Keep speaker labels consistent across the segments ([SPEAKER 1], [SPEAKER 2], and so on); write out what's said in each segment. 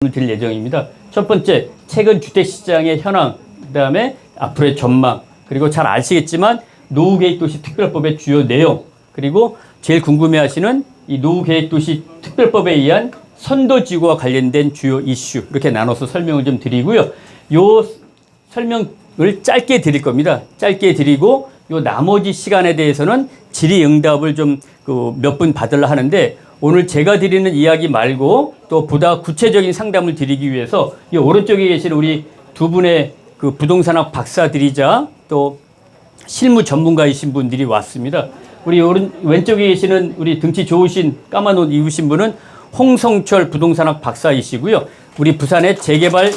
[SPEAKER 1] 드릴 예정입니다. 첫 번째, 최근 주택시장의 현황, 그 다음에 앞으로의 전망, 그리고 잘 아시겠지만 노후계획도시 특별법의 주요 내용, 그리고 제일 궁금해하시는 이 노후계획도시 특별법에 의한 선도지구와 관련된 주요 이슈, 이렇게 나눠서 설명을 좀 드리고요. 요 설명을 짧게 드릴 겁니다. 짧게 드리고 요 나머지 시간에 대해서는 질의응답을 좀 몇 분 받으려 하는데, 오늘 제가 드리는 이야기 말고 또 보다 구체적인 상담을 드리기 위해서 이 오른쪽에 계신 우리 두 분의 그 부동산학 박사들이자 또 실무 전문가이신 분들이 왔습니다. 우리 왼쪽에 계시는 우리 등치 좋으신 까만 옷 입으신 분은 홍성철 부동산학 박사이시고요. 우리 부산의 재개발,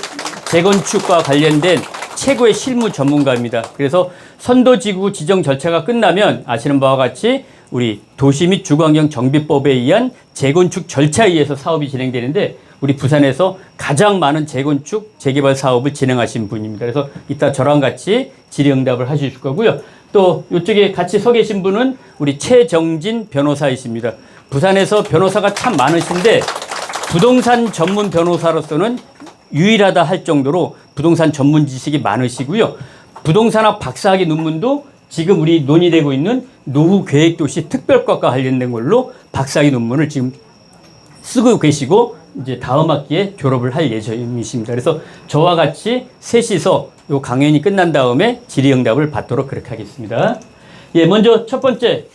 [SPEAKER 1] 재건축과 관련된 최고의 실무 전문가입니다. 그래서 선도지구 지정 절차가 끝나면 아시는 바와 같이 우리 도시 및 주거환경 정비법에 의한 재건축 절차에 의해서 사업이 진행되는데, 우리 부산에서 가장 많은 재건축, 재개발 사업을 진행하신 분입니다. 그래서 이따 저랑 같이 질의응답을 하실 거고요. 또 이쪽에 같이 서 계신 분은 우리 최정진 변호사이십니다. 부산에서 변호사가 참 많으신데 부동산 전문 변호사로서는 유일하다 할 정도로 부동산 전문 지식이 많으시고요. 부동산학 박사학위 논문도 지금 우리 논의되고 있는 노후계획도시 특별법과 관련된 걸로 박사학위 논문을 지금 쓰고 계시고 이제 다음 학기에 졸업을 할 예정이십니다. 그래서 저와 같이 셋이서 요 강연이 끝난 다음에 질의응답을 받도록 그렇게 하겠습니다. 예, 먼저 첫 번째,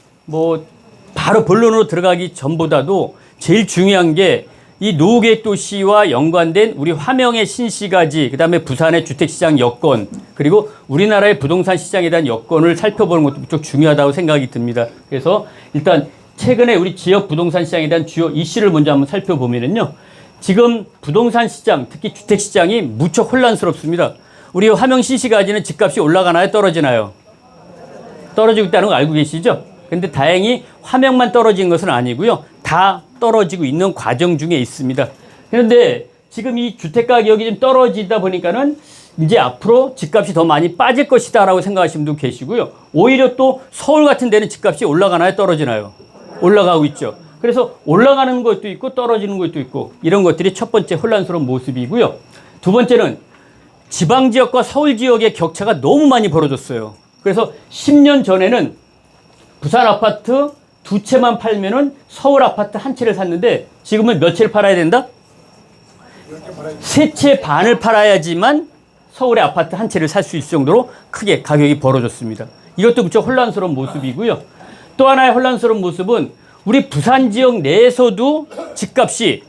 [SPEAKER 1] 바로 본론으로 들어가기 전보다도 제일 중요한 게 이 노후계획도시와 연관된 우리 화명의 신시가지, 그 다음에 부산의 주택시장 여건, 그리고 우리나라의 부동산 시장에 대한 여건을 살펴보는 것도 무척 중요하다고 생각이 듭니다. 그래서 일단 최근에 우리 지역 부동산 시장에 대한 주요 이슈를 먼저 한번 살펴보면요. 지금 부동산 시장, 특히 주택시장이 무척 혼란스럽습니다. 우리 화명 신시가지는 집값이 올라가나요? 떨어지나요? 떨어지고 있다는 거 알고 계시죠? 근데 다행히 화명만 떨어진 것은 아니고요. 다 떨어지고 있는 과정 중에 있습니다. 그런데 지금 이 주택가격이 좀 떨어지다 보니까는 이제 앞으로 집값이 더 많이 빠질 것이다 라고 생각하시는 분도 계시고요. 오히려 또 서울 같은 데는 집값이 올라가나요? 떨어지나요? 올라가고 있죠. 그래서 올라가는 것도 있고 떨어지는 것도 있고, 이런 것들이 첫 번째 혼란스러운 모습이고요. 두 번째는 지방지역과 서울지역의 격차가 너무 많이 벌어졌어요. 그래서 10년 전에는 부산 아파트 두 채만 팔면은 서울 아파트 한 채를 샀는데 지금은 몇 채를 팔아야 된다? 세 채 반을 팔아야지만 서울의 아파트 한 채를 살 수 있을 정도로 크게 가격이 벌어졌습니다. 이것도 무척 혼란스러운 모습이고요. 또 하나의 혼란스러운 모습은 우리 부산 지역 내에서도 집값이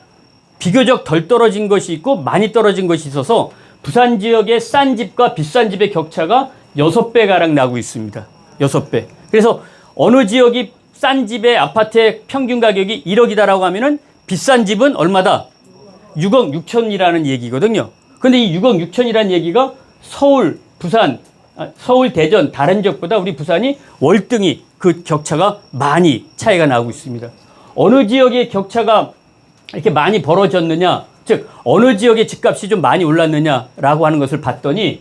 [SPEAKER 1] 비교적 덜 떨어진 것이 있고 많이 떨어진 것이 있어서 부산 지역의 싼 집과 비싼 집의 격차가 6배가량 나고 있습니다. 6배. 그래서 어느 지역이 싼 집의 아파트의 평균 가격이 1억이다라고 하면은 비싼 집은 얼마다? 6억 6천이라는 얘기거든요. 근데 이 6억 6천이라는 얘기가 서울, 부산, 서울, 대전, 다른 지역보다 우리 부산이 월등히 그 격차가 많이 차이가 나고 있습니다. 어느 지역의 격차가 이렇게 많이 벌어졌느냐, 즉 어느 지역의 집값이 좀 많이 올랐느냐라고 하는 것을 봤더니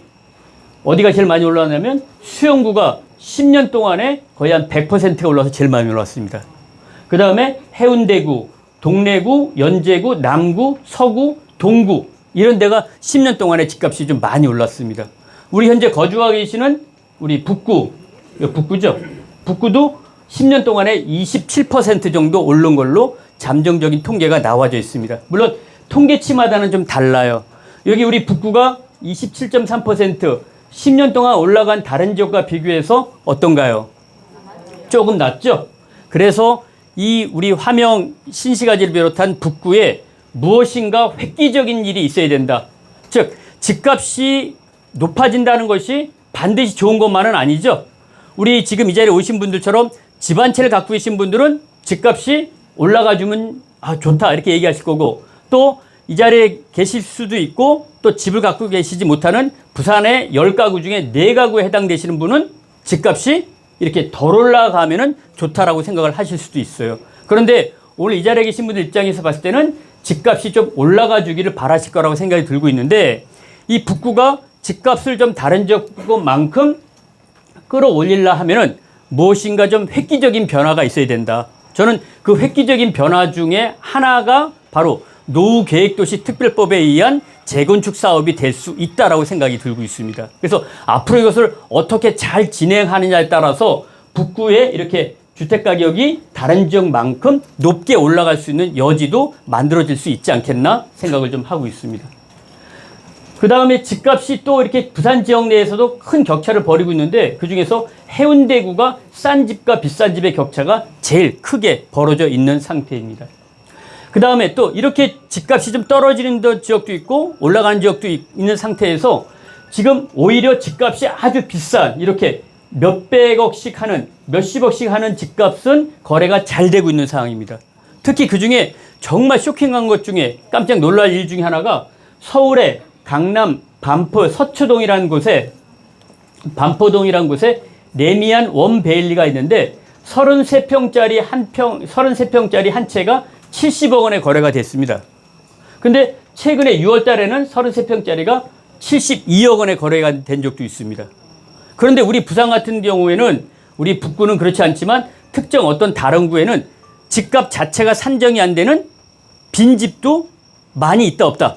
[SPEAKER 1] 어디가 제일 많이 올랐냐면 수영구가 10년 동안에 거의 한 100%가 올라서 제일 많이 올랐습니다. 그 다음에 해운대구, 동래구, 연제구, 남구, 서구, 동구, 이런 데가 10년 동안에 집값이 좀 많이 올랐습니다. 우리 현재 거주하고 계시는 우리 북구, 북구죠? 북구도 10년 동안에 27% 정도 오른 걸로 잠정적인 통계가 나와져 있습니다. 물론 통계치마다는 좀 달라요. 여기 우리 북구가 27.3%, 10년 동안 올라간 다른 지역과 비교해서 어떤가요? 조금 낮죠? 그래서 이 우리 화명 신시가지를 비롯한 북구에 무엇인가 획기적인 일이 있어야 된다. 즉, 집값이 높아진다는 것이 반드시 좋은 것만은 아니죠. 우리 지금 이 자리에 오신 분들처럼 집 한 채를 갖고 계신 분들은 집값이 올라가주면 좋다 이렇게 얘기하실 거고, 또 이 자리에 계실 수도 있고 또 집을 갖고 계시지 못하는 부산의 10가구 중에 4가구에 해당되시는 분은 집값이 이렇게 덜 올라가면은 좋다라고 생각을 하실 수도 있어요. 그런데 오늘 이 자리에 계신 분들 입장에서 봤을 때는 집값이 좀 올라가 주기를 바라실 거라고 생각이 들고 있는데, 이 북구가 집값을 좀 다른 지역만큼 끌어올리려 하면은 무엇인가 좀 획기적인 변화가 있어야 된다. 저는 그 획기적인 변화 중에 하나가 바로 노후계획도시 특별법에 의한 재건축 사업이 될 수 있다라고 생각이 들고 있습니다. 그래서 앞으로 이것을 어떻게 잘 진행하느냐에 따라서 북구에 이렇게 주택 가격이 다른 지역만큼 높게 올라갈 수 있는 여지도 만들어질 수 있지 않겠나 생각을 좀 하고 있습니다. 그 다음에 집값이 또 이렇게 부산 지역 내에서도 큰 격차를 벌이고 있는데 그중에서 해운대구가 싼 집과 비싼 집의 격차가 제일 크게 벌어져 있는 상태입니다. 그 다음에 또 이렇게 집값이 좀 떨어지는 지역도 있고 올라가는 지역도 있는 상태에서 지금 오히려 집값이 아주 비싼 이렇게 몇백억씩 하는 몇십억씩 하는 집값은 거래가 잘 되고 있는 상황입니다. 특히 그 중에 정말 쇼킹한 것 중에 깜짝 놀랄 일 중에 하나가 서울의 강남 반포 서초동이라는 곳에 반포동이라는 곳에 레미안 원베일리가 있는데 33평짜리 한 채가 70억 원에 거래가 됐습니다. 근데 최근에 6월 달에는 33평짜리가 72억 원에 거래가 된 적도 있습니다. 그런데 우리 부산 같은 경우에는 우리 북구는 그렇지 않지만 특정 어떤 다른 구에는 집값 자체가 산정이 안 되는 빈집도 많이 있다 없다?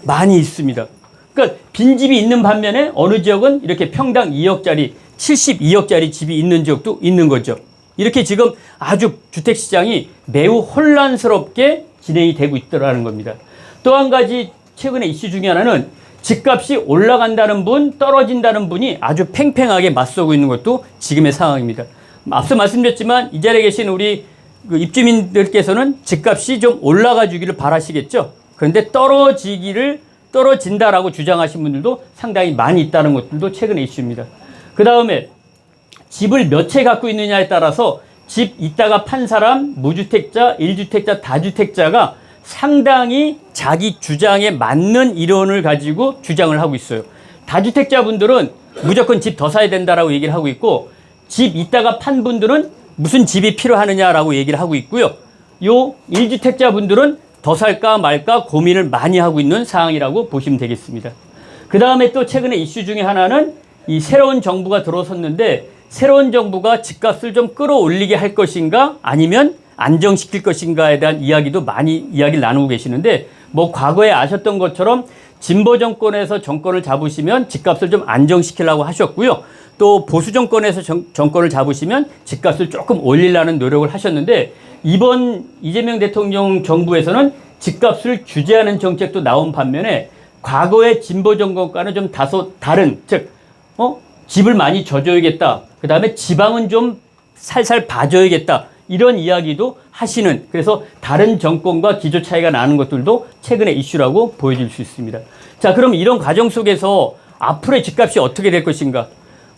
[SPEAKER 1] 많이 있습니다. 그러니까 빈집이 있는 반면에 어느 지역은 이렇게 평당 2억짜리 72억짜리 집이 있는 지역도 있는 거죠. 이렇게 지금 아주 주택시장이 매우 혼란스럽게 진행이 되고 있더라는 겁니다. 또 한 가지 최근에 이슈 중에 하나는 집값이 올라간다는 분, 떨어진다는 분이 아주 팽팽하게 맞서고 있는 것도 지금의 상황입니다. 앞서 말씀드렸지만 이 자리에 계신 우리 입주민들께서는 집값이 좀 올라가 주기를 바라시겠죠. 그런데 떨어진다라고 주장하신 분들도 상당히 많이 있다는 것들도 최근의 이슈입니다. 그 다음에 집을 몇 채 갖고 있느냐에 따라서 집 있다가 판 사람, 무주택자, 1주택자, 다주택자가 상당히 자기 주장에 맞는 이론을 가지고 주장을 하고 있어요. 다주택자 분들은 무조건 집 더 사야 된다라고 얘기를 하고 있고 집 있다가 판 분들은 무슨 집이 필요하느냐라고 얘기를 하고 있고요. 요 1주택자 분들은 더 살까 말까 고민을 많이 하고 있는 상황이라고 보시면 되겠습니다. 그 다음에 또 최근에 이슈 중에 하나는 이 새로운 정부가 들어섰는데 새로운 정부가 집값을 좀 끌어올리게 할 것인가 아니면 안정시킬 것인가에 대한 이야기도 많이 이야기를 나누고 계시는데 뭐 과거에 아셨던 것처럼 진보 정권에서 정권을 잡으시면 집값을 좀 안정시키려고 하셨고요. 또 보수 정권에서 정권을 잡으시면 집값을 조금 올리려는 노력을 하셨는데 이번 이재명 대통령 정부에서는 집값을 규제하는 정책도 나온 반면에 과거의 진보 정권과는 좀 다소 다른 즉 집을 많이 줘줘야겠다. 그 다음에 지방은 좀 살살 봐줘야겠다. 이런 이야기도 하시는 그래서 다른 정권과 기조 차이가 나는 것들도 최근의 이슈라고 보여질 수 있습니다. 자, 그럼 이런 과정 속에서 앞으로의 집값이 어떻게 될 것인가?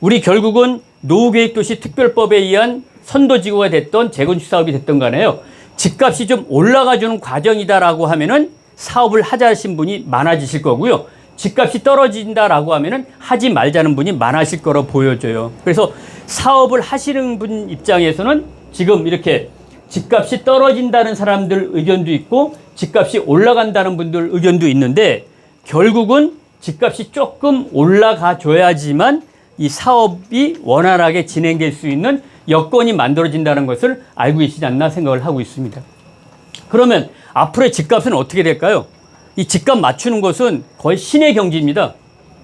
[SPEAKER 1] 우리 결국은 노후계획도시 특별법에 의한 선도지구가 됐던 재건축 사업이 됐던 간에요. 집값이 좀 올라가주는 과정이다라고 하면은 사업을 하자신 분이 많아지실 거고요. 집값이 떨어진다라고 하면은 하지 말자는 분이 많아질 거로 보여져요. 그래서 사업을 하시는 분 입장에서는 지금 이렇게 집값이 떨어진다는 사람들 의견도 있고 집값이 올라간다는 분들 의견도 있는데 결국은 집값이 조금 올라가 줘야지만 이 사업이 원활하게 진행될 수 있는 여건이 만들어진다는 것을 알고 계시지 않나 생각을 하고 있습니다. 그러면 앞으로의 집값은 어떻게 될까요? 이 집값 맞추는 것은 거의 신의 경지입니다.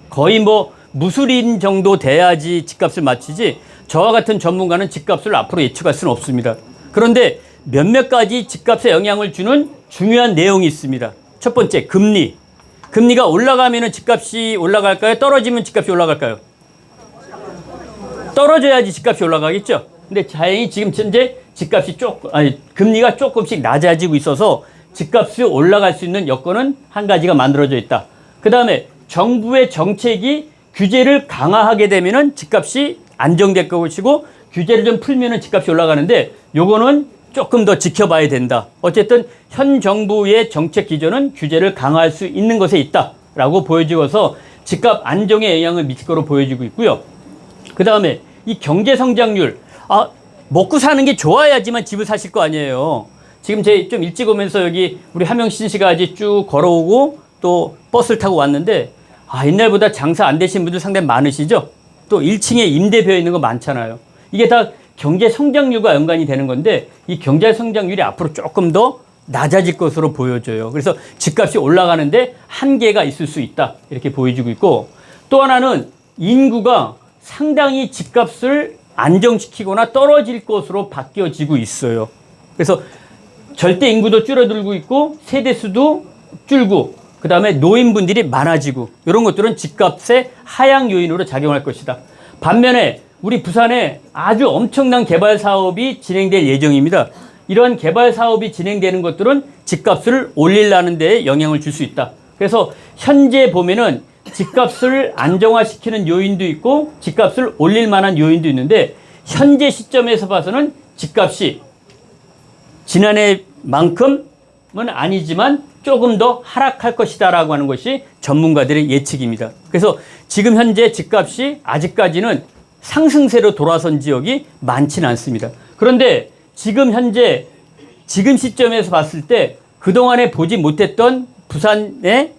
[SPEAKER 1] 거의 뭐 무술인 정도 돼야지 집값을 맞추지 저와 같은 전문가는 집값을 앞으로 예측할 수는 없습니다. 그런데 몇몇 가지 집값에 영향을 주는 중요한 내용이 있습니다. 첫 번째, 금리. 금리가 올라가면 집값이 올라갈까요? 떨어지면 집값이 올라갈까요? 떨어져야지 집값이 올라가겠죠. 근데 다행히 지금 현재 금리가 조금씩 낮아지고 있어서 집값이 올라갈 수 있는 여건은 한 가지가 만들어져 있다. 그 다음에 정부의 정책이 규제를 강화하게 되면은 집값이 안정될 것이고 규제를 좀 풀면은 집값이 올라가는데 요거는 조금 더 지켜봐야 된다. 어쨌든 현 정부의 정책 기조는 규제를 강화할 수 있는 것에 있다라고 보여지고서 집값 안정에 영향을 미칠 거로 보여지고 있고요. 그 다음에 이 경제 성장률, 먹고 사는 게 좋아야지만 집을 사실 거 아니에요. 지금 제 좀 일찍 오면서 여기 우리 함영신 씨가 아직 쭉 걸어오고 또 버스를 타고 왔는데 옛날보다 장사 안 되신 분들 상당히 많으시죠? 또 1층에 임대 비어 있는 거 많잖아요. 이게 다 경제 성장률과 연관이 되는 건데 이 경제 성장률이 앞으로 조금 더 낮아질 것으로 보여져요. 그래서 집값이 올라가는데 한계가 있을 수 있다. 이렇게 보여지고 있고, 또 하나는 인구가 상당히 집값을 안정시키거나 떨어질 것으로 바뀌어지고 있어요. 그래서 절대 인구도 줄어들고 있고 세대수도 줄고 그 다음에 노인분들이 많아지고 이런 것들은 집값의 하향 요인으로 작용할 것이다. 반면에 우리 부산에 아주 엄청난 개발 사업이 진행될 예정입니다. 이러한 개발 사업이 진행되는 것들은 집값을 올리려는 데 영향을 줄 수 있다. 그래서 현재 보면은 집값을 안정화시키는 요인도 있고 집값을 올릴 만한 요인도 있는데, 현재 시점에서 봐서는 집값이 지난해만큼은 아니지만 조금 더 하락할 것이다 라고 하는 것이 전문가들의 예측입니다. 그래서 지금 현재 집값이 아직까지는 상승세로 돌아선 지역이 많지는 않습니다. 그런데 지금 현재 지금 시점에서 봤을 때 그동안에 보지 못했던 부산의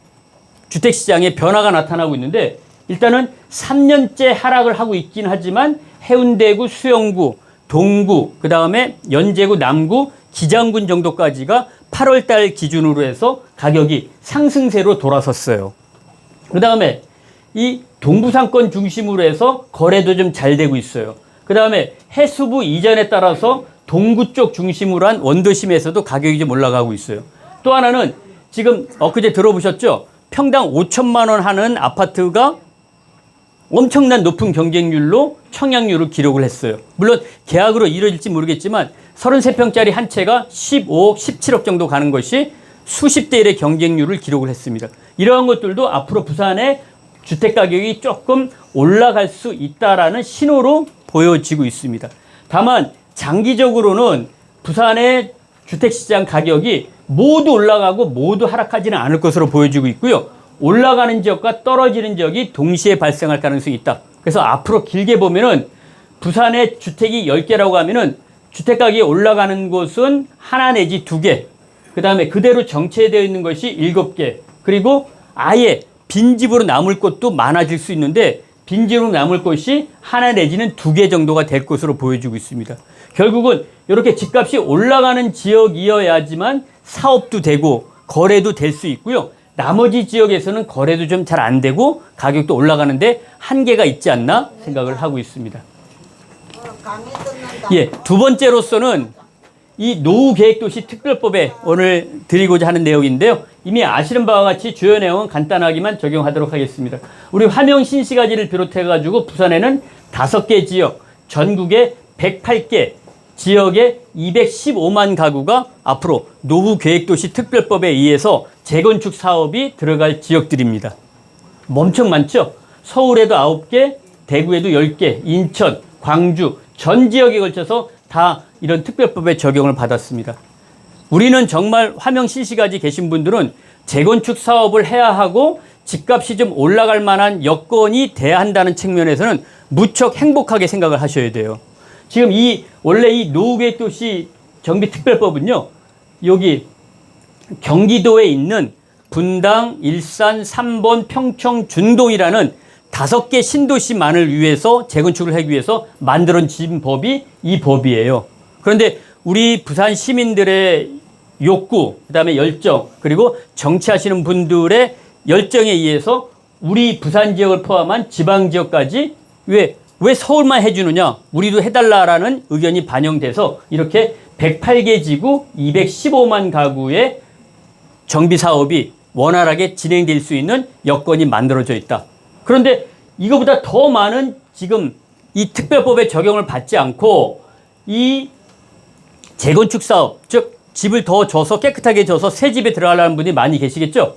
[SPEAKER 1] 주택시장의 변화가 나타나고 있는데, 일단은 3년째 하락을 하고 있긴 하지만 해운대구, 수영구, 동구, 그 다음에 연제구, 남구, 기장군 정도까지가 8월 달 기준으로 해서 가격이 상승세로 돌아섰어요. 그 다음에 이 동부상권 중심으로 해서 거래도 좀 잘 되고 있어요. 그 다음에 해수부 이전에 따라서 동구 쪽 중심으로 한 원도심에서도 가격이 좀 올라가고 있어요. 또 하나는 지금 엊그제 들어보셨죠? 평당 5천만 원 하는 아파트가 엄청난 높은 경쟁률로 청약률을 기록을 했어요. 물론 계약으로 이루어질지 모르겠지만 33평짜리 한 채가 15억, 17억 정도 가는 것이 수십 대 1의 경쟁률을 기록을 했습니다. 이러한 것들도 앞으로 부산의 주택가격이 조금 올라갈 수 있다라는 신호로 보여지고 있습니다. 다만 장기적으로는 부산의 주택시장 가격이 모두 올라가고 모두 하락하지는 않을 것으로 보여지고 있고요. 올라가는 지역과 떨어지는 지역이 동시에 발생할 가능성이 있다. 그래서 앞으로 길게 보면은 부산의 주택이 10개라고 하면은 주택가격이 올라가는 곳은 하나 내지 2개, 그 다음에 그대로 정체되어 있는 것이 7개, 그리고 아예 빈집으로 남을 곳도 많아질 수 있는데 빈집으로 남을 곳이 하나 내지는 2개 정도가 될 것으로 보여지고 있습니다. 결국은 이렇게 집값이 올라가는 지역이어야지만 사업도 되고 거래도 될 수 있고요. 나머지 지역에서는 거래도 좀 잘 안 되고 가격도 올라가는데 한계가 있지 않나 생각을 하고 있습니다. 예, 두 번째로서는 이 노후계획도시 특별법에 오늘 드리고자 하는 내용인데요. 이미 아시는 바와 같이 주요 내용은 간단하게만 적용하도록 하겠습니다. 우리 화명 신시가지를 비롯해가지고 부산에는 5개 지역, 전국에 108개, 지역에 215만 가구가 앞으로 노후계획도시 특별법에 의해서 재건축 사업이 들어갈 지역들입니다. 엄청 많죠? 서울에도 9개, 대구에도 10개, 인천, 광주, 전 지역에 걸쳐서 다 이런 특별법에 적용을 받았습니다. 우리는 정말 화명 신시가지 계신 분들은 재건축 사업을 해야 하고 집값이 좀 올라갈 만한 여건이 돼야 한다는 측면에서는 무척 행복하게 생각을 하셔야 돼요. 지금 원래 이 노후계획도시 정비특별법은요, 여기 경기도에 있는 분당, 일산, 삼본, 평청, 준동이라는 5개 신도시만을 위해서 재건축을 하기 위해서 만들어진 법이 이 법이에요. 그런데 우리 부산 시민들의 욕구, 그 다음에 열정, 그리고 정치하시는 분들의 열정에 의해서 우리 부산 지역을 포함한 지방 지역까지 왜 서울만 해주느냐, 우리도 해달라라는 의견이 반영돼서 이렇게 108개 지구 215만 가구의 정비 사업이 원활하게 진행될 수 있는 여건이 만들어져 있다. 그런데 이거보다 더 많은 지금 이 특별법에 적용을 받지 않고 이 재건축 사업, 즉 집을 더 져서 깨끗하게 져서 새 집에 들어가려는 분이 많이 계시겠죠?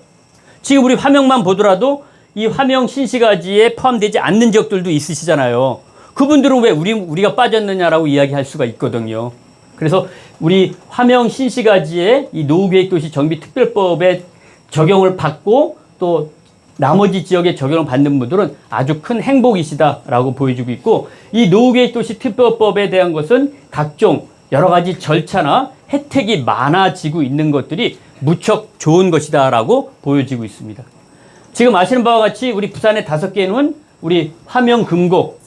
[SPEAKER 1] 지금 우리 화명만 보더라도 이 화명 신시가지에 포함되지 않는 지역들도 있으시잖아요. 그분들은 왜 우리가 빠졌느냐라고 이야기할 수가 있거든요. 그래서 우리 화명 신시가지의 이 노후계획도시 정비특별법에 적용을 받고 또 나머지 지역에 적용을 받는 분들은 아주 큰 행복이시다라고 보여주고 있고, 이 노후계획도시 특별법에 대한 것은 각종 여러 가지 절차나 혜택이 많아지고 있는 것들이 무척 좋은 것이다라고 보여지고 있습니다. 지금 아시는 바와 같이 우리 부산의 5개는 우리 화명 금곡,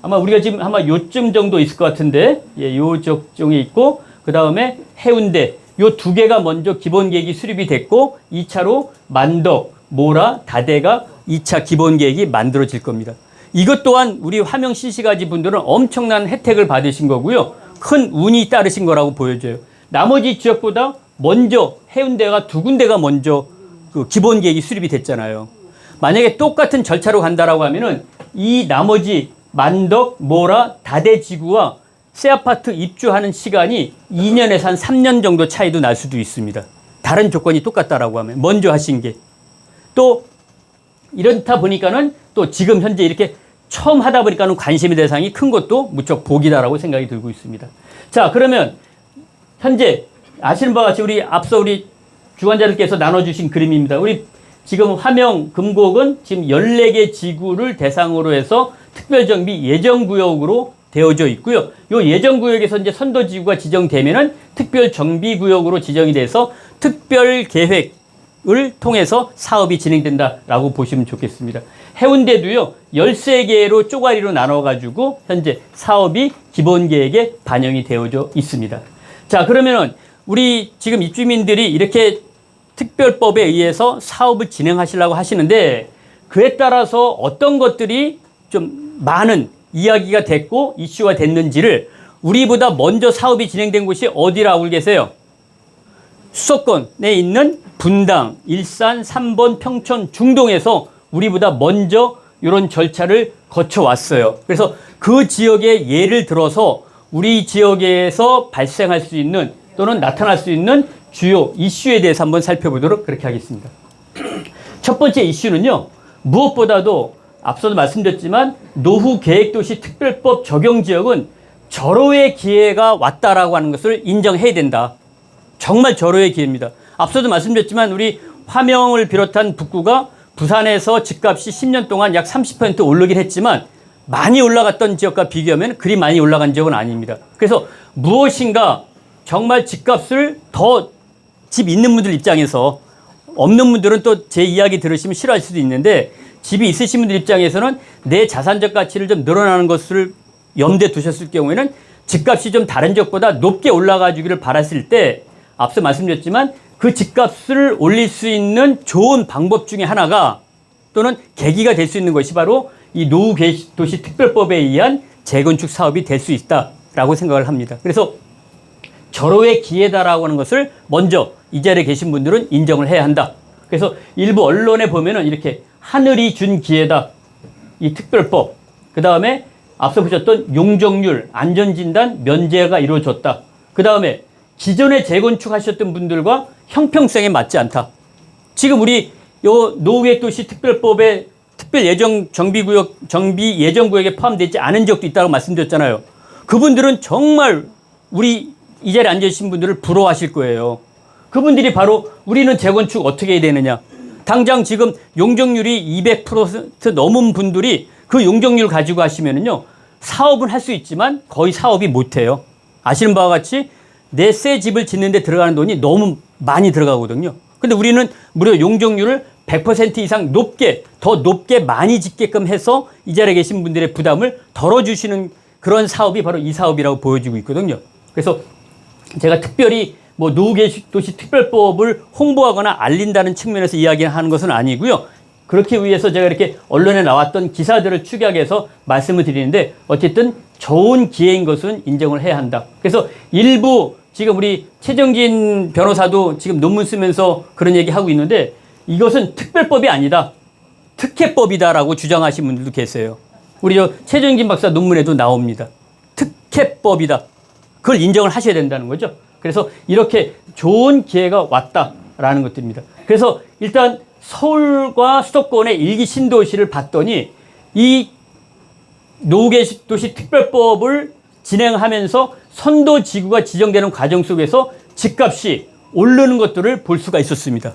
[SPEAKER 1] 아마 우리가 지금 아마 요쯤 정도 있을 것 같은데, 예, 요쪽 쪽에 있고, 그 다음에 해운대, 요 두 개가 먼저 기본계획이 수립이 됐고 2차로 만덕, 모라, 다대가 2차 기본계획이 만들어질 겁니다. 이것 또한 우리 화명 CC가지 분들은 엄청난 혜택을 받으신 거고요. 큰 운이 따르신 거라고 보여져요. 나머지 지역보다 먼저 해운대가 두 군데가 먼저 그 기본계획이 수립이 됐잖아요. 만약에 똑같은 절차로 간다라고 하면은 이 나머지 만덕, 모라, 다대지구와 새 아파트 입주하는 시간이 2년에서 한 3년 정도 차이도 날 수도 있습니다. 다른 조건이 똑같다라고 하면 먼저 하신 게. 또 이렇다 보니까는 또 지금 현재 이렇게 처음 하다 보니까는 관심의 대상이 큰 것도 무척 복이다라고 생각이 들고 있습니다. 자, 그러면 현재 아시는 바와 같이 우리 앞서 우리 주관자들께서 나눠주신 그림입니다. 우리 지금 화명 금곡은 지금 14개 지구를 대상으로 해서 특별정비 예정구역으로 되어져 있고요. 이 예정구역에서 이제 선도지구가 지정되면은 특별정비구역으로 지정이 돼서 특별계획을 통해서 사업이 진행된다라고 보시면 좋겠습니다. 해운대도요, 13개로 쪼가리로 나눠가지고 현재 사업이 기본계획에 반영이 되어져 있습니다. 자, 그러면은 우리 지금 입주민들이 이렇게 특별법에 의해서 사업을 진행하시려고 하시는데 그에 따라서 어떤 것들이 좀 많은 이야기가 됐고 이슈가 됐는지를 우리보다 먼저 사업이 진행된 곳이 어디라고 계세요? 수도권에 있는 분당, 일산, 3번, 평촌, 중동에서 우리보다 먼저 이런 절차를 거쳐왔어요. 그래서 그 지역의 예를 들어서 우리 지역에서 발생할 수 있는 또는 나타날 수 있는 주요 이슈에 대해서 한번 살펴보도록 그렇게 하겠습니다. 첫 번째 이슈는요, 무엇보다도 앞서도 말씀드렸지만 노후계획도시 특별법 적용지역은 절호의 기회가 왔다라고 하는 것을 인정해야 된다. 정말 절호의 기회입니다. 앞서도 말씀드렸지만 우리 화명을 비롯한 북구가 부산에서 집값이 10년 동안 약 30% 오르긴 했지만 많이 올라갔던 지역과 비교하면 그리 많이 올라간 지역은 아닙니다. 그래서 무엇인가 정말 집값을 더 집 있는 분들 입장에서, 없는 분들은 또 제 이야기 들으시면 싫어할 수도 있는데 집이 있으신 분들 입장에서는 내 자산적 가치를 좀 늘어나는 것을 염두에 두셨을 경우에는 집값이 좀 다른 지역보다 높게 올라가 주기를 바랐을 때 앞서 말씀드렸지만 그 집값을 올릴 수 있는 좋은 방법 중에 하나가 또는 계기가 될 수 있는 것이 바로 이 노후도시 특별법에 의한 재건축 사업이 될 수 있다라고 생각을 합니다. 그래서 절호의 기회다라고 하는 것을 먼저 이 자리에 계신 분들은 인정을 해야 한다. 그래서 일부 언론에 보면은 이렇게 하늘이 준 기회다. 이 특별법. 그 다음에 앞서 보셨던 용적률, 안전진단, 면제가 이루어졌다. 그 다음에 기존에 재건축하셨던 분들과 형평성에 맞지 않다. 지금 우리 요 노후계획도시 특별법의 특별예정정비구역, 정비 예정구역에 포함되지 않은 지역도 있다고 말씀드렸잖아요. 그분들은 정말 우리 이 자리에 앉아계신 분들을 부러워하실 거예요. 그분들이 바로 우리는 재건축 어떻게 해야 되느냐. 당장 지금 용적률이 200% 넘은 분들이 그 용적률 가지고 하시면은요, 사업은 할 수 있지만 거의 사업이 못 해요. 아시는 바와 같이 내 새 집을 짓는데 들어가는 돈이 너무 많이 들어가거든요. 근데 우리는 무려 용적률을 100% 이상 높게, 더 높게 많이 짓게끔 해서 이 자리에 계신 분들의 부담을 덜어주시는 그런 사업이 바로 이 사업이라고 보여지고 있거든요. 그래서 제가 특별히 뭐 노후도시 특별법을 홍보하거나 알린다는 측면에서 이야기하는 것은 아니고요. 그렇기 위해서 제가 이렇게 언론에 나왔던 기사들을 축약해서 말씀을 드리는데 어쨌든 좋은 기회인 것은 인정을 해야 한다. 그래서 일부 지금 우리 최정진 변호사도 지금 논문 쓰면서 그런 얘기 하고 있는데 이것은 특별법이 아니다. 특혜법이다라고 주장하시는 분들도 계세요. 우리 최정진 박사 논문에도 나옵니다. 특혜법이다. 그걸 인정을 하셔야 된다는 거죠. 그래서 이렇게 좋은 기회가 왔다라는 것들입니다. 그래서 일단 서울과 수도권의 일기 신도시를 봤더니 이 노후도시 특별법을 진행하면서 선도지구가 지정되는 과정 속에서 집값이 오르는 것들을 볼 수가 있었습니다.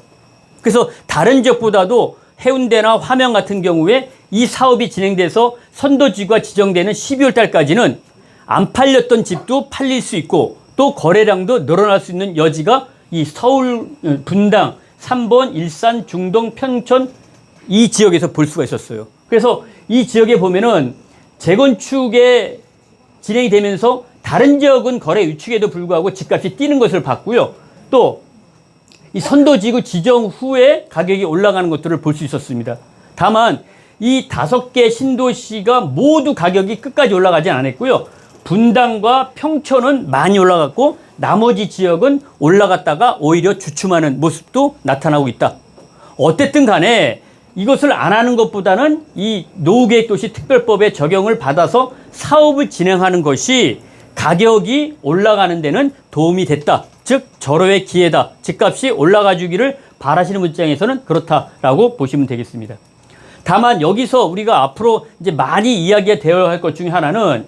[SPEAKER 1] 그래서 다른 지역보다도 해운대나 화명 같은 경우에 이 사업이 진행돼서 선도지구가 지정되는 12월 달까지는 안 팔렸던 집도 팔릴 수 있고 또 거래량도 늘어날 수 있는 여지가 이 서울, 분당, 3번, 일산, 중동, 평촌 이 지역에서 볼 수가 있었어요. 그래서 이 지역에 보면은 재건축에 진행이 되면서 다른 지역은 거래 위축에도 불구하고 집값이 뛰는 것을 봤고요. 또 이 선도지구 지정 후에 가격이 올라가는 것들을 볼 수 있었습니다. 다만 이 5개 신도시가 모두 가격이 끝까지 올라가진 않았고요. 분당과 평촌은 많이 올라갔고 나머지 지역은 올라갔다가 오히려 주춤하는 모습도 나타나고 있다. 어쨌든 간에 이것을 안 하는 것보다는 이 노후계획도시 특별법의 적용을 받아서 사업을 진행하는 것이 가격이 올라가는 데는 도움이 됐다. 즉 절호의 기회다. 집값이 올라가 주기를 바라시는 입장에서는 그렇다라고 보시면 되겠습니다. 다만 여기서 우리가 앞으로 이제 많이 이야기가 되어야 할 것 중에 하나는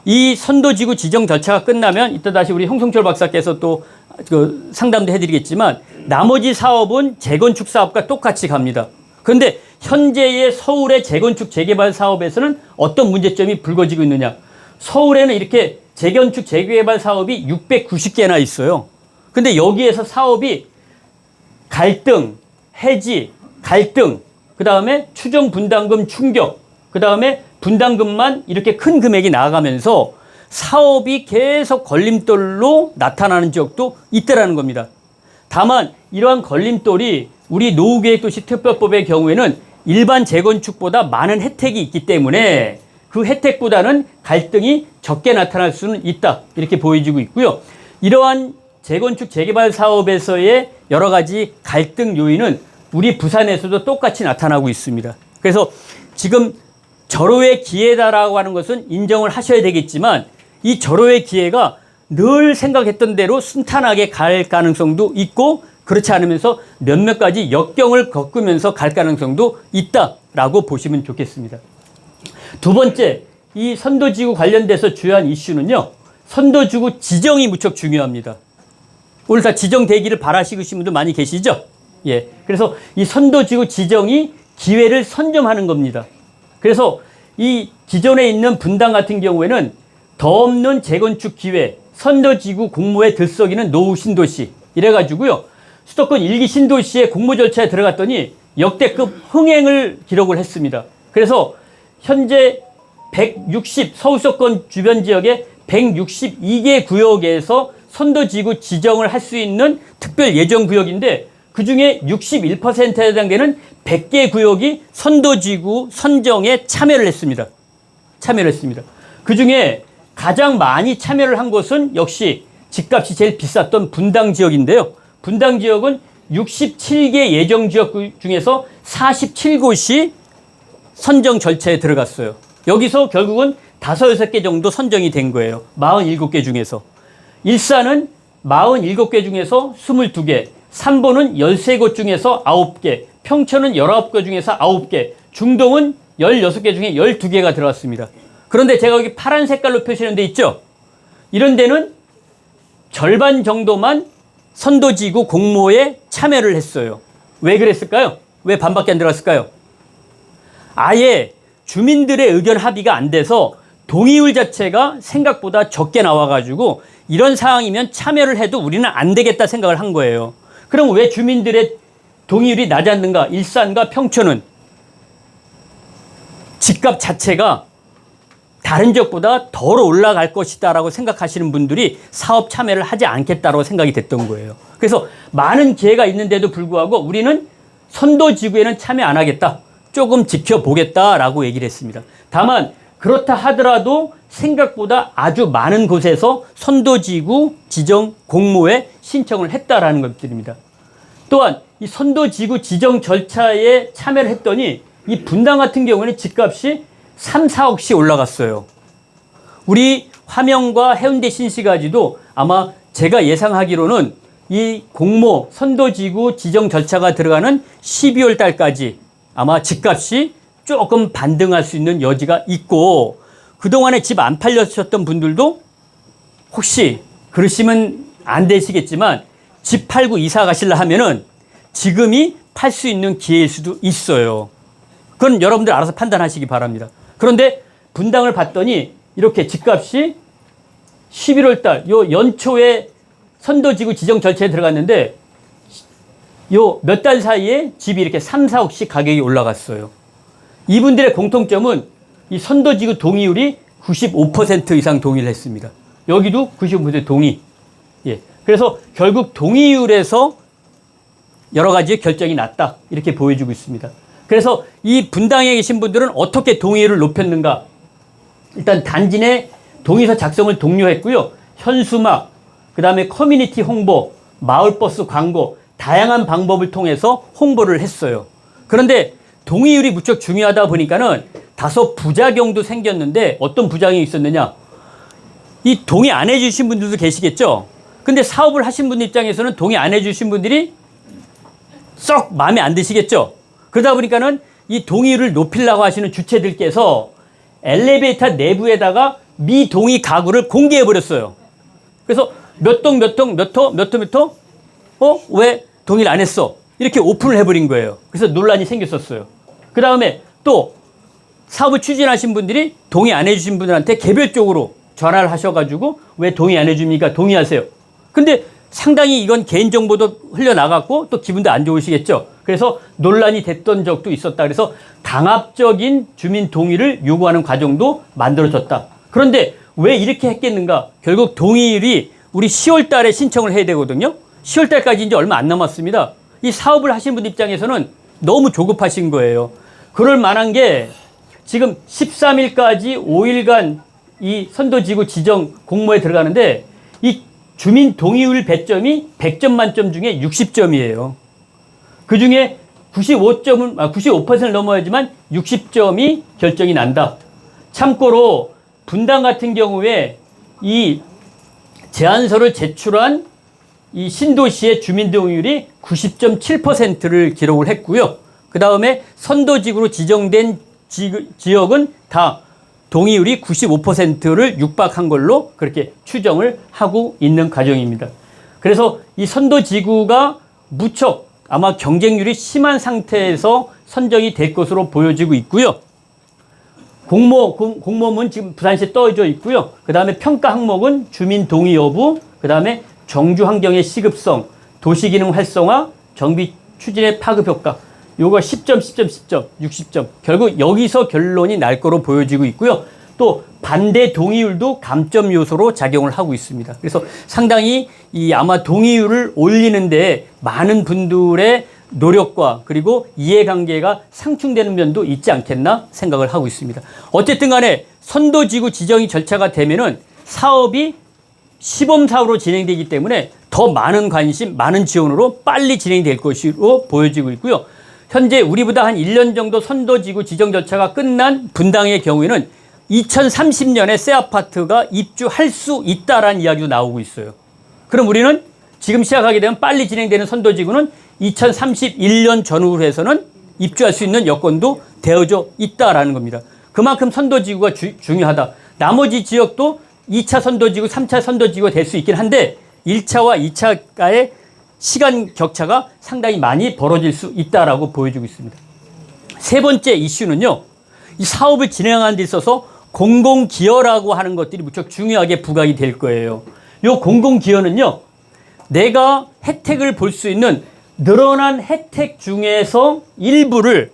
[SPEAKER 1] 이 선도지구 지정 절차가 끝나면 이따 다시 우리 홍성철 박사께서 또 그 상담도 해드리겠지만 나머지 사업은 재건축 사업과 똑같이 갑니다. 그런데 현재의 서울의 재건축 재개발 사업에서는 어떤 문제점이 불거지고 있느냐. 서울에는 이렇게 재건축 재개발 사업이 690개나 있어요. 근데 여기에서 사업이 갈등, 해지, 갈등, 그 다음에 추정 분담금 충격, 그 다음에 분담금만 이렇게 큰 금액이 나아가면서 사업이 계속 걸림돌로 나타나는 지역도 있다라는 겁니다. 다만 이러한 걸림돌이 우리 노후계획도시 특별법의 경우에는 일반 재건축보다 많은 혜택이 있기 때문에 그 혜택보다는 갈등이 적게 나타날 수는 있다. 이렇게 보여지고 있고요. 이러한 재건축 재개발 사업에서의 여러 가지 갈등 요인은 우리 부산에서도 똑같이 나타나고 있습니다. 그래서 지금 절호의 기회다라고 하는 것은 인정을 하셔야 되겠지만 이 절호의 기회가 늘 생각했던 대로 순탄하게 갈 가능성도 있고 그렇지 않으면서 몇몇 가지 역경을 겪으면서 갈 가능성도 있다라고 보시면 좋겠습니다. 두 번째, 이 선도지구 관련돼서 주요한 이슈는요. 선도지구 지정이 무척 중요합니다. 오늘 다 지정되기를 바라시는 분도 많이 계시죠? 예. 그래서 이 선도지구 지정이 기회를 선점하는 겁니다. 그래서 이 기존에 있는 분당 같은 경우에는 더 없는 재건축 기회, 선도지구 공모에 들썩이는 노후 신도시 이래가지고요. 수도권 1기 신도시의 공모 절차에 들어갔더니 역대급 흥행을 기록을 했습니다. 그래서 현재 서울 수도권 주변 지역에 162개 구역에서 선도지구 지정을 할 수 있는 특별 예정 구역인데 그중에 61%에 해당되는 100개 구역이 선도지구 선정에 참여를 했습니다. 그중에 가장 많이 참여를 한 곳은 역시 집값이 제일 비쌌던 분당 지역인데요. 분당 지역은 67개 예정 지역 중에서 47곳이 선정 절차에 들어갔어요. 여기서 결국은 5, 6개 정도 선정이 된 거예요. 47개 중에서. 일산은 47개 중에서 22개, 삼보는 13곳 중에서 9개, 평촌은 19곳 중에서 9개, 중동은 16개 중에 12개가 들어갔습니다. 그런데 제가 여기 파란 색깔로 표시하는 데 있죠? 이런 데는 절반 정도만 선도지구 공모에 참여를 했어요. 왜 그랬을까요? 왜 반밖에 안 들어갔을까요? 아예 주민들의 의견 합의가 안 돼서 동의율 자체가 생각보다 적게 나와가지고 이런 상황이면 참여를 해도 우리는 안 되겠다 생각을 한 거예요. 그럼 왜 주민들의 동의율이 낮았는가? 일산과 평촌은 집값 자체가 다른 지역보다 덜 올라갈 것이다 라고 생각하시는 분들이 사업 참여를 하지 않겠다고 생각이 됐던 거예요. 그래서 많은 기회가 있는데도 불구하고 우리는 선도지구에는 참여 안 하겠다. 조금 지켜보겠다라고 얘기를 했습니다. 다만 그렇다 하더라도 생각보다 아주 많은 곳에서 선도지구 지정 공모에 신청을 했다라는 것들입니다. 또한 이 선도지구 지정 절차에 참여를 했더니 이 분당 같은 경우에는 집값이 3, 4억씩 올라갔어요. 우리 화명과 해운대 신시가지도 아마 제가 예상하기로는 이 공모 선도지구 지정 절차가 들어가는 12월 달까지 아마 집값이 조금 반등할 수 있는 여지가 있고 그동안에 집 안 팔려셨던 분들도 혹시 그러시면 안 되시겠지만 집 팔고 이사 가시려 하면은 지금이 팔 수 있는 기회일 수도 있어요. 그건 여러분들 알아서 판단하시기 바랍니다. 그런데 분당을 봤더니 이렇게 집값이 11월 달, 요 연초에 선도지구 지정 절차에 들어갔는데 요 몇 달 사이에 집이 이렇게 3, 4억씩 가격이 올라갔어요. 이분들의 공통점은 이 선도지구 동의율이 95% 이상 동의를 했습니다. 여기도 95% 동의. 예. 그래서 결국 동의율에서 여러 가지 결정이 났다. 이렇게 보여주고 있습니다. 그래서 이 분당에 계신 분들은 어떻게 동의율을 높였는가? 일단 단지 내 동의서 작성을 독려했고요. 현수막, 그 다음에 커뮤니티 홍보, 마을버스 광고, 다양한 방법을 통해서 홍보를 했어요. 그런데 동의율이 무척 중요하다 보니까는 다소 부작용도 생겼는데 어떤 부작용이 있었느냐? 이 동의 안 해주신 분들도 계시겠죠? 근데 사업을 하신 분들 입장에서는 동의 안 해주신 분들이 썩 마음에 안 드시겠죠? 그러다 보니까는 이 동의율을 높이려고 하시는 주체들께서 엘리베이터 내부에다가 미동의 가구를 공개해버렸어요. 그래서 몇 동, 몇 동, 몇 호, 몇 호, 몇 호? 왜 동의를 안 했어? 이렇게 오픈을 해버린 거예요. 그래서 논란이 생겼었어요. 그 다음에 또 사업을 추진하신 분들이 동의 안 해주신 분들한테 개별적으로 전화를 하셔가지고 왜 동의 안 해줍니까? 동의하세요. 근데 상당히 이건 개인정보도 흘려나갔고 또 기분도 안 좋으시겠죠. 그래서 논란이 됐던 적도 있었다. 그래서 강압적인 주민 동의를 요구하는 과정도 만들어졌다. 그런데 왜 이렇게 했겠는가? 결국 동의율이 우리 10월 달에 신청을 해야 되거든요. 10월 달까지 이제 얼마 안 남았습니다. 이 사업을 하시는 분 입장에서는 너무 조급하신 거예요. 그럴 만한 게 지금 13일까지 5일간 이 선도지구 지정 공모에 들어가는데 이 주민 동의율 배점이 100점 만점 중에 60점이에요. 그 중에 95%를 넘어야지만 60점이 결정이 난다. 참고로 분당 같은 경우에 이 제안서를 제출한 이 신도시의 주민 동의율이 90.7%를 기록을 했고요. 그 다음에 선도지구로 지정된 지역은 다 동의율이 95%를 육박한 걸로 그렇게 추정을 하고 있는 과정입니다. 그래서 이 선도지구가 무척 아마 경쟁률이 심한 상태에서 선정이 될 것으로 보여지고 있고요. 공모문 지금 부산시에 떠져 있고요. 그 다음에 평가 항목은 주민 동의 여부, 그 다음에 정주 환경의 시급성, 도시기능 활성화, 정비 추진의 파급 효과. 요거 10점, 10점, 10점, 60점. 결국 여기서 결론이 날 거로 보여지고 있고요. 또 반대 동의율도 감점 요소로 작용을 하고 있습니다. 그래서 상당히 이 아마 동의율을 올리는데 많은 분들의 노력과 그리고 이해관계가 상충되는 면도 있지 않겠나 생각을 하고 있습니다. 어쨌든 간에 선도지구 지정이 절차가 되면은 사업이 시범사업으로 진행되기 때문에 더 많은 관심, 많은 지원으로 빨리 진행될 것으로 보여지고 있고요. 현재 우리보다 한 1년 정도 선도지구 지정 절차가 끝난 분당의 경우에는 2030년에 새 아파트가 입주할 수 있다라는 이야기도 나오고 있어요. 그럼 우리는 지금 시작하게 되면 빨리 진행되는 선도지구는 2031년 전후로 해서는 입주할 수 있는 여건도 되어져 있다라는 겁니다. 그만큼 선도지구가 중요하다. 나머지 지역도 2차 선도지구, 3차 선도지구가 될 수 있긴 한데 1차와 2차가의 시간 격차가 상당히 많이 벌어질 수 있다라고 보여주고 있습니다. 세 번째 이슈는요. 이 사업을 진행하는 데 있어서 공공기여라고 하는 것들이 무척 중요하게 부각이 될 거예요. 이 공공기여는요. 내가 혜택을 볼 수 있는 늘어난 혜택 중에서 일부를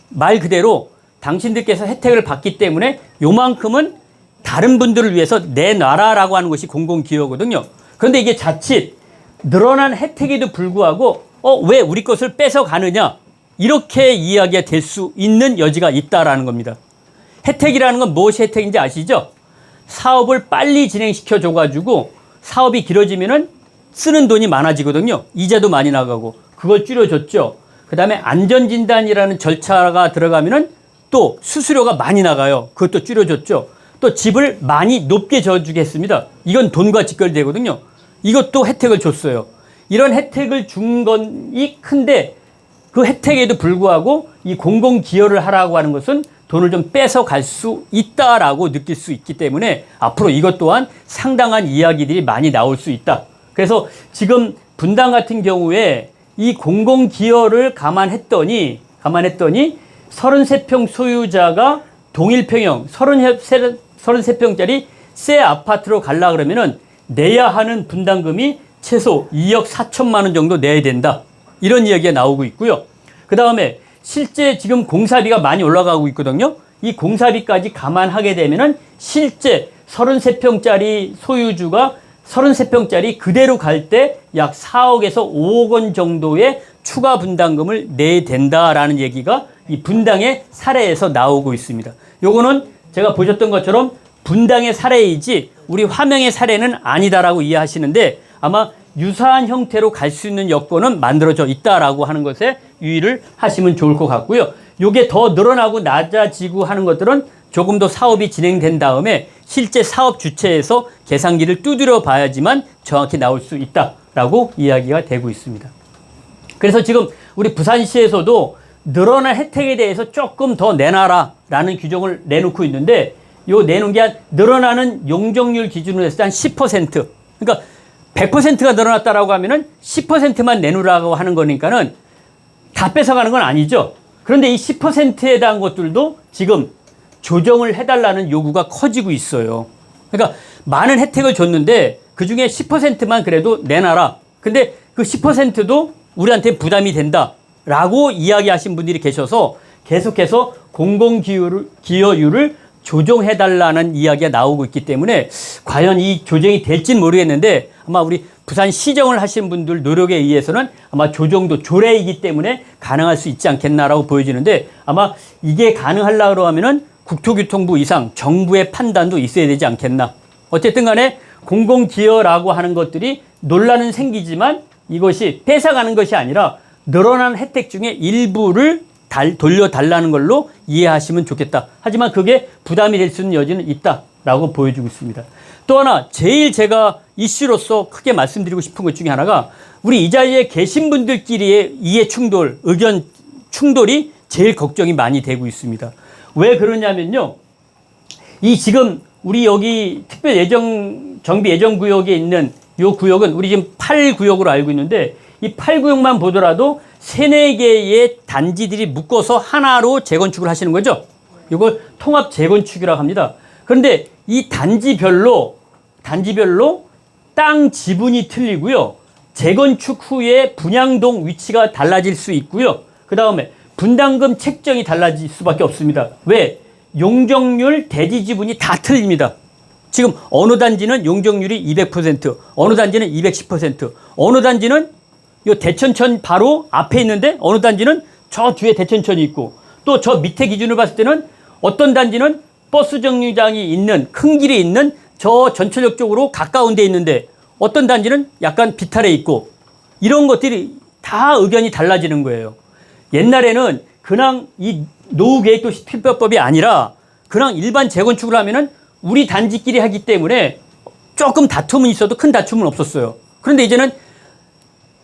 [SPEAKER 1] 말 그대로 당신들께서 혜택을 받기 때문에 요만큼은 다른 분들을 위해서 내놔라라고 하는 것이 공공기여거든요. 그런데 이게 자칫 늘어난 혜택에도 불구하고 왜 우리 것을 뺏어가느냐 이렇게 이야기가 될 수 있는 여지가 있다라는 겁니다. 혜택이라는 건 무엇이 혜택인지 아시죠? 사업을 빨리 진행시켜 줘가지고 사업이 길어지면은 쓰는 돈이 많아지거든요. 이자도 많이 나가고 그걸 줄여줬죠. 그 다음에 안전진단이라는 절차가 들어가면은 또 수수료가 많이 나가요. 그것도 줄여줬죠. 또 집을 많이 높게 져주겠습니다. 이건 돈과 직결되거든요. 이것도 혜택을 줬어요. 이런 혜택을 준 건이 큰데 그 혜택에도 불구하고 이 공공기여를 하라고 하는 것은 돈을 좀 뺏어갈 수 있다라고 느낄 수 있기 때문에 앞으로 이것 또한 상당한 이야기들이 많이 나올 수 있다. 그래서 지금 분당 같은 경우에 이 공공기여를 감안했더니 33평 소유자가 동일평형 33평짜리 새 아파트로 가려고 그러면은 내야 하는 분담금이 최소 2억 4천만 원 정도 내야 된다. 이런 이야기가 나오고 있고요. 그 다음에 실제 지금 공사비가 많이 올라가고 있거든요. 이 공사비까지 감안하게 되면은 실제 33평짜리 소유주가 33평짜리 그대로 갈 때 약 4억에서 5억 원 정도의 추가 분담금을 내야 된다라는 얘기가 이 분당의 사례에서 나오고 있습니다. 요거는 제가 보셨던 것처럼 분당의 사례이지 우리 화명의 사례는 아니다라고 이해하시는데 아마 유사한 형태로 갈 수 있는 여건은 만들어져 있다라고 하는 것에 유의를 하시면 좋을 것 같고요. 요게 더 늘어나고 낮아지고 하는 것들은 조금 더 사업이 진행된 다음에 실제 사업 주체에서 계산기를 두드려 봐야지만 정확히 나올 수 있다라고 이야기가 되고 있습니다. 그래서 지금 우리 부산시에서도 늘어난 혜택에 대해서 조금 더 내놔라라는 규정을 내놓고 있는데 요 내놓은 게 한 늘어나는 용적률 기준으로 했을 때 한 10%. 그러니까 100%가 늘어났다라고 하면은 10%만 내놓으라고 하는 거니까는 다 뺏어가는 건 아니죠. 그런데 이 10%에 대한 것들도 지금 조정을 해달라는 요구가 커지고 있어요. 그러니까 많은 혜택을 줬는데 그 중에 10%만 그래도 내놔라. 근데 그 10%도 우리한테 부담이 된다라고 이야기하신 분들이 계셔서 계속해서 공공기여율을 조정해달라는 이야기가 나오고 있기 때문에 과연 이 조정이 될지는 모르겠는데 아마 우리 부산 시정을 하신 분들 노력에 의해서는 아마 조정도 조례이기 때문에 가능할 수 있지 않겠나라고 보여지는데 아마 이게 가능하려고 하면은 국토교통부 이상 정부의 판단도 있어야 되지 않겠나. 어쨌든 간에 공공기여라고 하는 것들이 논란은 생기지만 이것이 뺏어가는 것이 아니라 늘어난 혜택 중에 일부를 돌려달라는 걸로 이해하시면 좋겠다. 하지만 그게 부담이 될 수 있는 여지는 있다라고 보여주고 있습니다. 또 하나 제일 제가 이슈로서 크게 말씀드리고 싶은 것 중에 하나가 우리 이 자리에 계신 분들끼리의 이해 충돌, 의견 충돌이 제일 걱정이 많이 되고 있습니다. 왜 그러냐면요. 이 지금 우리 여기 정비 예정구역에 있는 요 구역은 우리 지금 8구역으로 알고 있는데 이 8구역만 보더라도 3, 4개의 단지들이 묶어서 하나로 재건축을 하시는 거죠. 이걸 통합 재건축이라고 합니다. 그런데 이 단지별로 땅 지분이 틀리고요. 재건축 후에 분양동 위치가 달라질 수 있고요. 그 다음에 분담금 책정이 달라질 수밖에 없습니다. 왜? 용적률, 대지 지분이 다 틀립니다. 지금 어느 단지는 용적률이 200%, 어느 단지는 210%, 어느 단지는 요 대천천 바로 앞에 있는데 어느 단지는 저 뒤에 대천천이 있고 또 저 밑에 기준을 봤을 때는 어떤 단지는 버스 정류장이 있는 큰 길이 있는 저 전철역 쪽으로 가까운 데 있는데 어떤 단지는 약간 비탈에 있고 이런 것들이 다 의견이 달라지는 거예요. 옛날에는 그냥 이 노후계획도시 특별법이 아니라 그냥 일반 재건축을 하면은 우리 단지끼리 하기 때문에 조금 다툼은 있어도 큰 다툼은 없었어요. 그런데 이제는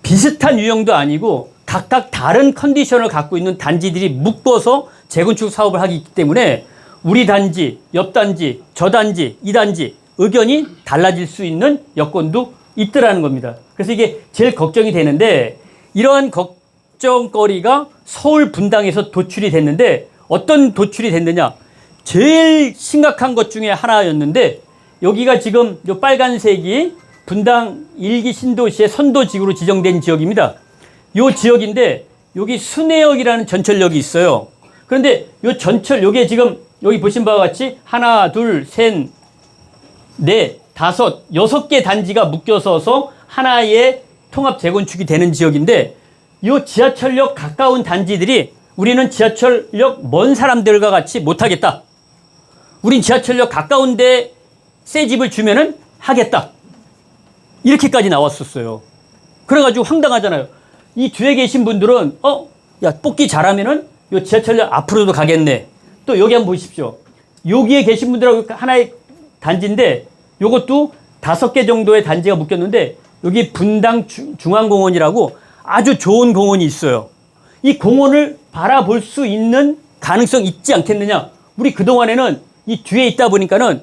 [SPEAKER 1] 비슷한 유형도 아니고 각각 다른 컨디션을 갖고 있는 단지들이 묶어서 재건축 사업을 하기 때문에 우리 단지, 옆 단지, 저 단지, 이 단지 의견이 달라질 수 있는 여건도 있더라는 겁니다. 그래서 이게 제일 걱정이 되는데 이러한 걱정거리가 서울 분당에서 도출이 됐는데 어떤 도출이 됐느냐. 제일 심각한 것 중에 하나였는데 여기가 지금 요 빨간색이 분당 1기 신도시의 선도지구로 지정된 지역입니다. 요 지역인데 여기 순회역이라는 전철역이 있어요. 그런데 요 요게 지금 여기 보신 바와 같이 하나, 둘, 셋, 넷, 다섯, 6개 단지가 묶여서서 하나의 통합 재건축이 되는 지역인데 요 지하철역 가까운 단지들이 우리는 지하철역 먼 사람들과 같이 못하겠다. 우린 지하철역 가까운데 새 집을 주면은 하겠다. 이렇게까지 나왔었어요. 그래가지고 황당하잖아요. 이 뒤에 계신 분들은 야 뽑기 잘하면은 요 지하철역 앞으로도 가겠네. 또 여기 한번 보십시오. 여기에 계신 분들하고 하나의 단지인데 요것도 5개 정도의 단지가 묶였는데 여기 분당 중앙공원이라고 아주 좋은 공원이 있어요. 이 공원을 바라볼 수 있는 가능성 있지 않겠느냐. 우리 그동안에는 이 뒤에 있다 보니까는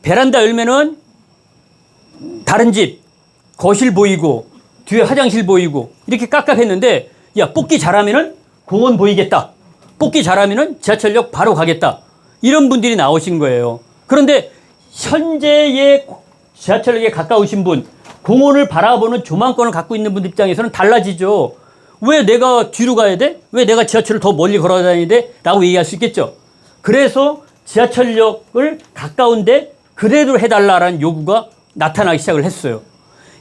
[SPEAKER 1] 베란다 열면은 다른 집 거실 보이고 뒤에 화장실 보이고 이렇게 깝깝했는데 야 뽑기 잘하면은 공원 보이겠다. 뽑기 잘하면은 지하철역 바로 가겠다. 이런 분들이 나오신 거예요. 그런데 현재의 지하철역에 가까우신 분, 공원을 바라보는 조망권을 갖고 있는 분들 입장에서는 달라지죠. 왜 내가 뒤로 가야 돼? 왜 내가 지하철을 더 멀리 걸어 다녀야 돼? 라고 얘기할 수 있겠죠. 그래서 지하철역을 가까운데 그대로 해달라는 요구가 나타나기 시작을 했어요.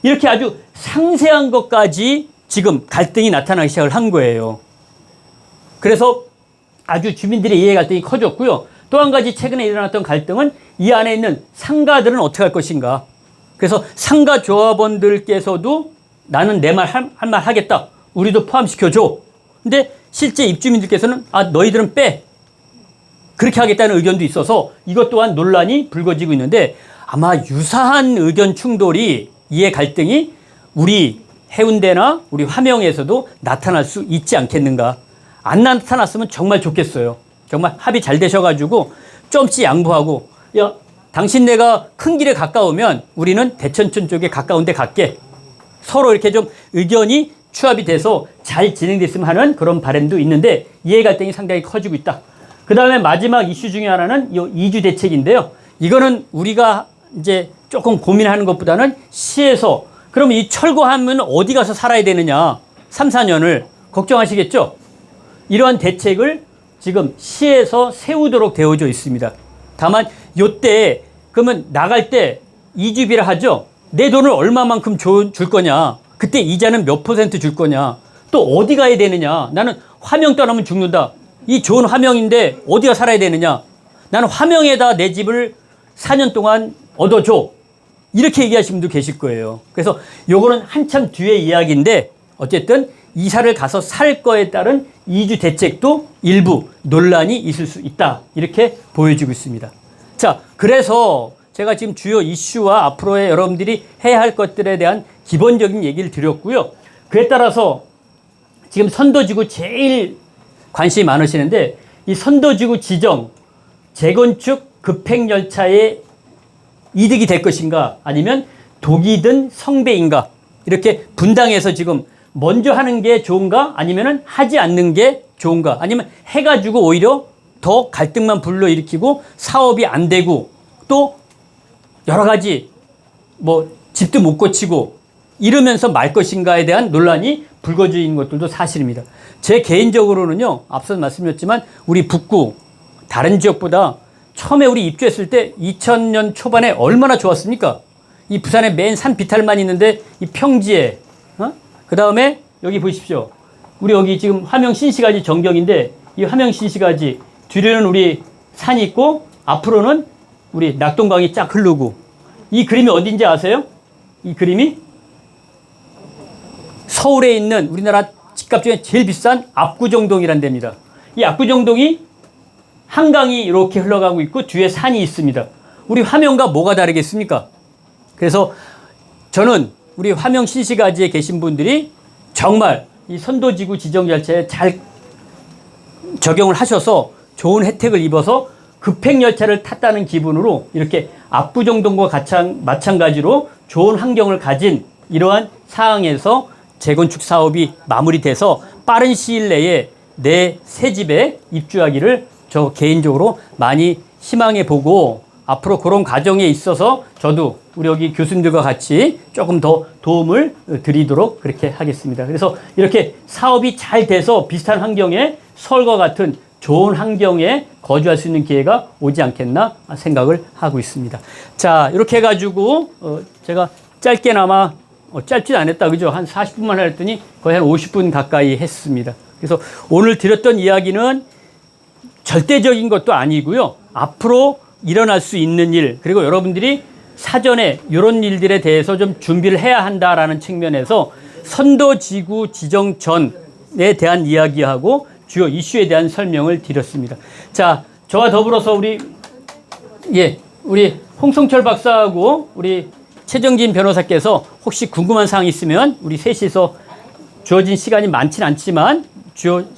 [SPEAKER 1] 이렇게 아주 상세한 것까지 지금 갈등이 나타나기 시작을 한 거예요. 그래서 아주 주민들의 이해 갈등이 커졌고요. 또 한 가지 최근에 일어났던 갈등은 이 안에 있는 상가들은 어떻게 할 것인가. 그래서 상가 조합원들께서도 나는 내 말 할 말 하겠다. 우리도 포함시켜줘. 근데 실제 입주민들께서는 너희들은 빼. 그렇게 하겠다는 의견도 있어서 이것 또한 논란이 불거지고 있는데 아마 유사한 의견 충돌이 이해 갈등이 우리 해운대나 우리 화명에서도 나타날 수 있지 않겠는가. 안 나타났으면 정말 좋겠어요. 정말 합의 잘 되셔가지고 좀씩 양보하고 야 당신네가 큰 길에 가까우면 우리는 대천천 쪽에 가까운 데 갈게. 서로 이렇게 좀 의견이 추합이 돼서 잘 진행됐으면 하는 그런 바람도 있는데 이해 갈등이 상당히 커지고 있다. 그 다음에 마지막 이슈 중에 하나는 이 이주 대책인데요. 이거는 우리가 이제 조금 고민하는 것보다는 시에서 그러면 이 철거하면 어디 가서 살아야 되느냐. 3, 4년을 걱정하시겠죠? 이러한 대책을 지금 시에서 세우도록 되어져 있습니다. 다만 요때 그러면 나갈 때 이주비라 하죠. 내 돈을 얼마만큼 줄 거냐. 그때 이자는 몇 % 줄 거냐. 또 어디 가야 되느냐. 나는 화명 떠나면 죽는다. 이 좋은 화명인데 어디가 살아야 되느냐. 나는 화명에다 내 집을 4년 동안 얻어줘. 이렇게 얘기하시는 분도 계실 거예요. 그래서 요거는 한참 뒤의 이야기인데 어쨌든 이사를 가서 살 거에 따른 이주 대책도 일부 논란이 있을 수 있다. 이렇게 보여지고 있습니다. 자, 그래서 제가 지금 주요 이슈와 앞으로의 여러분들이 해야 할 것들에 대한 기본적인 얘기를 드렸고요. 그에 따라서 지금 선도지구 제일 관심이 많으시는데 이 선도지구 지정, 재건축 급행열차의 이득이 될 것인가 아니면 독이든 성배인가 이렇게 분당해서 지금 먼저 하는 게 좋은가 아니면 하지 않는 게 좋은가 아니면 해가지고 오히려 더 갈등만 불러일으키고 사업이 안 되고 또 여러 가지 뭐 집도 못 고치고 이러면서 말 것인가에 대한 논란이 불거지는 것들도 사실입니다. 제 개인적으로는요, 앞서 말씀드렸지만 우리 북구 다른 지역보다 처음에 우리 입주했을 때 2000년 초반에 얼마나 좋았습니까? 이 부산에 맨 산 비탈만 있는데 이 평지에 그 다음에 여기 보십시오. 우리 여기 지금 화명 신시가지 전경인데 이 화명 신시가지 뒤로는 우리 산이 있고 앞으로는 우리 낙동강이 쫙 흐르고 이 그림이 어딘지 아세요? 이 그림이 서울에 있는 우리나라 집값 중에 제일 비싼 압구정동이란 데입니다. 이 압구정동이 한강이 이렇게 흘러가고 있고 뒤에 산이 있습니다. 우리 화명과 뭐가 다르겠습니까? 그래서 저는 우리 화명 신시가지에 계신 분들이 정말 이 선도지구 지정열차에 잘 적용을 하셔서 좋은 혜택을 입어서 급행열차를 탔다는 기분으로 이렇게 압구정동과 마찬가지로 좋은 환경을 가진 이러한 상황에서 재건축 사업이 마무리돼서 빠른 시일 내에 내 새 집에 입주하기를 저 개인적으로 많이 희망해 보고 앞으로 그런 과정에 있어서 저도 우리 여기 교수님들과 같이 조금 더 도움을 드리도록 그렇게 하겠습니다. 그래서 이렇게 사업이 잘 돼서 비슷한 환경에 서울과 같은 좋은 환경에 거주할 수 있는 기회가 오지 않겠나 생각을 하고 있습니다. 자, 이렇게 해가지고 제가 짧게나마 짧지는 않았다, 그죠? 한 40분만 했더니 거의 한 50분 가까이 했습니다. 그래서 오늘 드렸던 이야기는 절대적인 것도 아니고요. 앞으로 일어날 수 있는 일, 그리고 여러분들이 사전에 이런 일들에 대해서 좀 준비를 해야 한다라는 측면에서 선도지구 지정 전에 대한 이야기하고 주요 이슈에 대한 설명을 드렸습니다. 자, 저와 더불어서 우리 홍성철 박사하고 우리 최정진 변호사께서 혹시 궁금한 사항 있으면 우리 셋이서 주어진 시간이 많진 않지만 주요 사항